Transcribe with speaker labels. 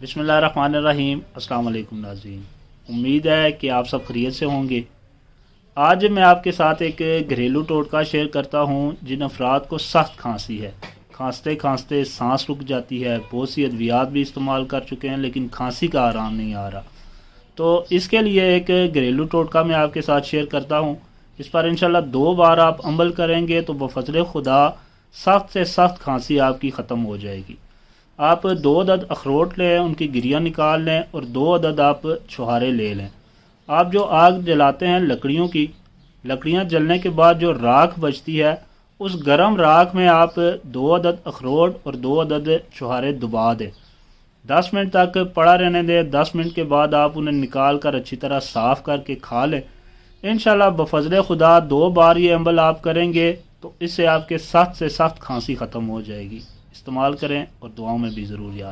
Speaker 1: बिस्मिल्लाहिर्रहमानिर्रहीम। अस्सलाम वालेकुम नाज़रीन, उम्मीद है कि आप सब खैरियत से होंगे। आज मैं आपके साथ एक घरेलू टोटका शेयर करता हूँ। जिन अफराद को सख्त खांसी है, खांसते खांसते सांस रुक जाती है, बहुत सी अद्वियात भी इस्तेमाल कर चुके हैं लेकिन खांसी का आराम नहीं आ रहा, तो इसके लिए एक घरेलू टोटका मैं आपके साथ शेयर करता हूँ। इस पर इंशाल्लाह 2 बार आप अमल करेंगे तो बफज़ल खुदा सख्त से सख्त खांसी आपकी ख़त्म हो जाएगी। आप 2 अदद अखरोट लें, उनकी गिरियाँ निकाल लें और 2 अदद आप छुहारे ले लें। आप जो आग जलाते हैं लकड़ियों की, लकड़ियाँ जलने के बाद जो राख बचती है, उस गर्म राख में आप 2 अदद अखरोट और 2 अदद छुहारे दबा दें। 10 मिनट तक पड़ा रहने दें। 10 मिनट के बाद आप उन्हें निकाल कर अच्छी तरह साफ़ करके खा लें। इंशाल्लाह बफज़ल खुदा 2 बार ये अमल आप करेंगे तो इससे आपके सख्त से सख्त खांसी ख़त्म हो जाएगी। इस्तेमाल करें और दुआओं में भी ज़रूर याद